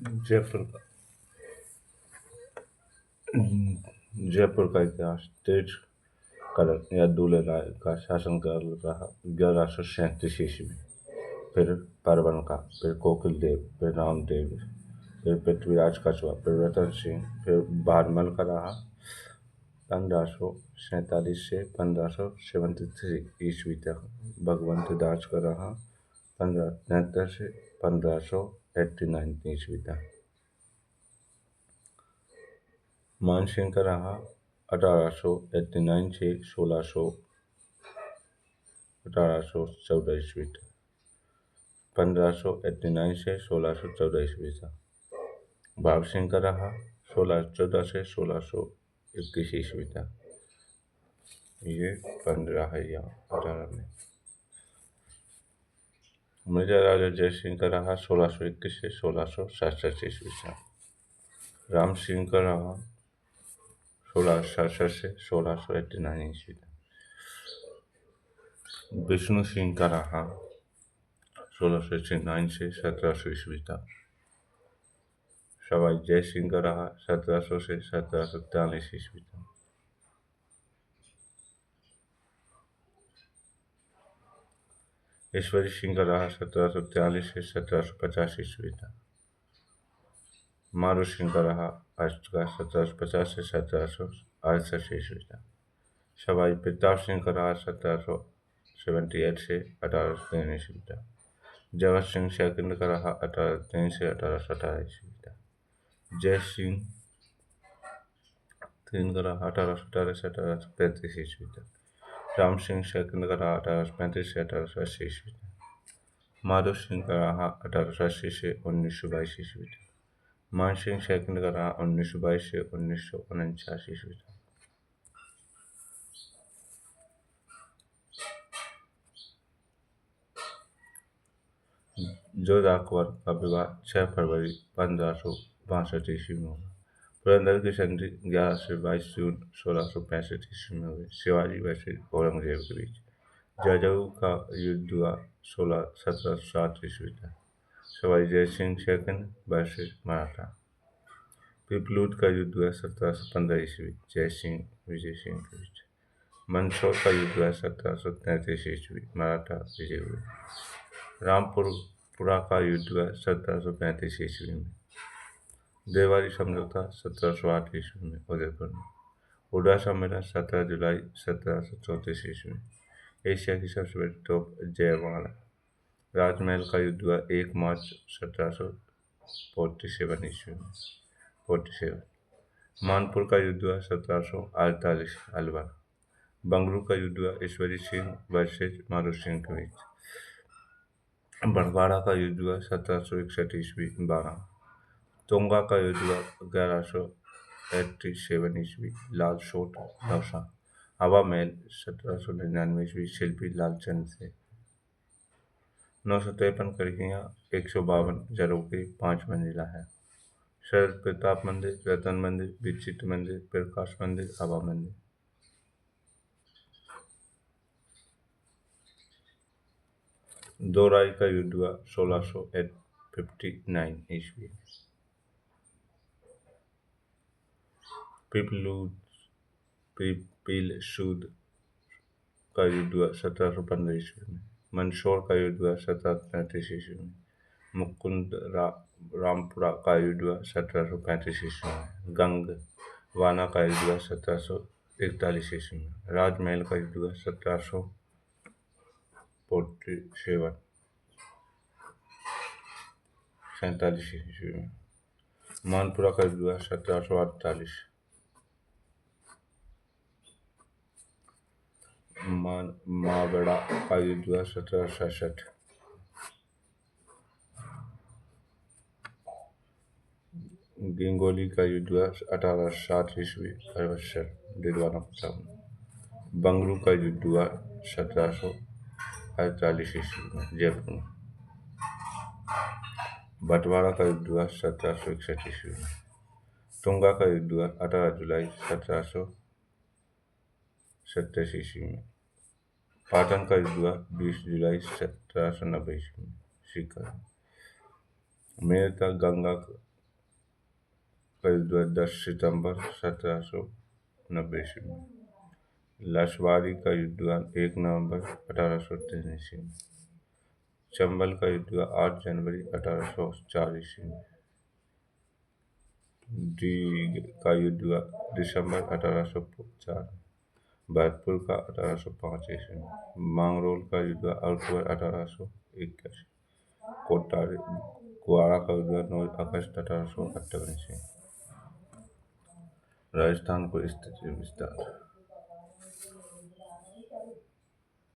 जयपुर का जयपुर का इतिहास तेज करण या दूल्हे राय का शासनकाल रहा 1137 ईस्वी। फिर परवन का, फिर कोकिल देव, फिर रामदेव, फिर पृथ्वीराज कछवा, फिर रतन सिंह, फिर बारमल का रहा 1547 से 1573 तक। भगवंत दास का रहा 1573 से 1589 तक। मानसिंह का रहा 1889 से 1814 तक। 1589 से 1614 तक। भाव सिंह का रहा 1614 से 1621 तक। ये 15 है यहाँ 18 में। मिर्जा राजा जय सिंह का रहा 1621 से 1667 तक। राम सिंह का रहा 1667 से 1689 तक। विष्णु सिंह का रहा 1669 से 1700 तक। सवाई जय सिंह का रहा 1700 से 1743 तक। ईश्वरी सिंह का रहा 1743 से 1750 तक। मारू सिंह का रहा अष्ट का 1750 से 1768 तक। सवाई प्रताप सिंह का रहा 1778 से 1803 तक। जगत सिंह सेकंड का रहा 1803 से 1818 तक। जय सिंह तीन का रहा 1818 से 1835 तक। राम सिंह सेकंड का रहा 1835 से 1880 तक। माधव सिंह का रहा 1880 से 1922 तक। मान सिंह सेकंड का रहा 1922 से 1949 तक। जोधा अकबर का विवाह 6 फरवरी 1562 में हुआ। पुरंदर की संधि 11 से 22 जून 1665 में हुई। शिवाजी व श्री औरंगजेब के बीच जयऊ का युद्ध हुआ 1707 तक। Sawai Jai Singh second versus Maratha. पीपलूद का युद्ध हुआ 1715 जय सिंह विजय सिंह के बीच। मंदसौर का युद्ध हुआ 1733 मराठा विजय हुए। रामपुरा का युद्ध हुआ 1735 में। देवारी समझौता 1708 में उदयपुर में। उड़ा सम्मेलन 17 जुलाई 1734 में। एशिया की सबसे बड़ी तोप जयमाला। राजमहल का युद्ध हुआ 1 मार्च 1747 में। 47। मानपुर का युद्ध हुआ 1748 अलवर। बंगलुरु का युद्ध हुआ ईश्वरी सिंह वर्सेज मारू सिंह के बीच। बड़वाड़ा का युद्ध हुआ 1761 ईस्वी 12। तोंगा का युद्ध हुआ 1187 ईस्वी लाल सोट दौसा। हवा महल 1799 ईस्वी शिल्पी लालचंद से। 953 खिड़कियाँ 152 झरोखे 5 मंजिला है। शरद प्रताप मंदिर, रतन मंदिर, विचित्र मंदिर, प्रकाश मंदिर, हवा मंदिर। दोराई का युद्ध हुआ 1659 ईस्वी। पीपलसूद का युद्ध हुआ 1715 ईस्वी में। मंदसौर का युद्ध हुआ 1733 ईस्वी में। मुकुंद रामपुरा का युद्ध हुआ 1735 ईस्वी में। गंगवाना का युद्ध हुआ 1741 ईस्वी में। राजमहल का युद्ध हुआ 1747 ईस्वी में। मानपुरा का युद्ध हुआ 1748। मावड़ा का युद्ध हुआ 1767। गिंगोली का युद्ध हुआ 1860 ईस्वी अरवसर दिलवाना प्रताप में। बंगलुरु का युद्ध हुआ 1748 ईस्वी में जयपुर में। बटवाड़ा का युद्ध हुआ 1761 ईस्वी में। तुंगा का युद्ध हुआ 18 जुलाई 1787 ईस्वी में। पाटन का युद्ध हुआ 20 जुलाई 1790 ईस्वी में। सीकर मेरठ का का युद्ध हुआ 10 सितंबर 1790 ईस्वी में। लशवारी का युद्ध हुआ 1 नवंबर 1803 ईस्वी में। चंबल का युद्ध हुआ 8 जनवरी 1804 ईस्वी में। डी का युद्ध हुआ दिसंबर 1804 में। भरतपुर का 1805 ईस्वी में। मांगरोल का युद्ध हुआ अक्टूबर 1881। कोटारी कुआरा का युद्ध हुआ 9 अगस्त 1858 ईस्वी में। राजस्थान को स्थिति विस्तार।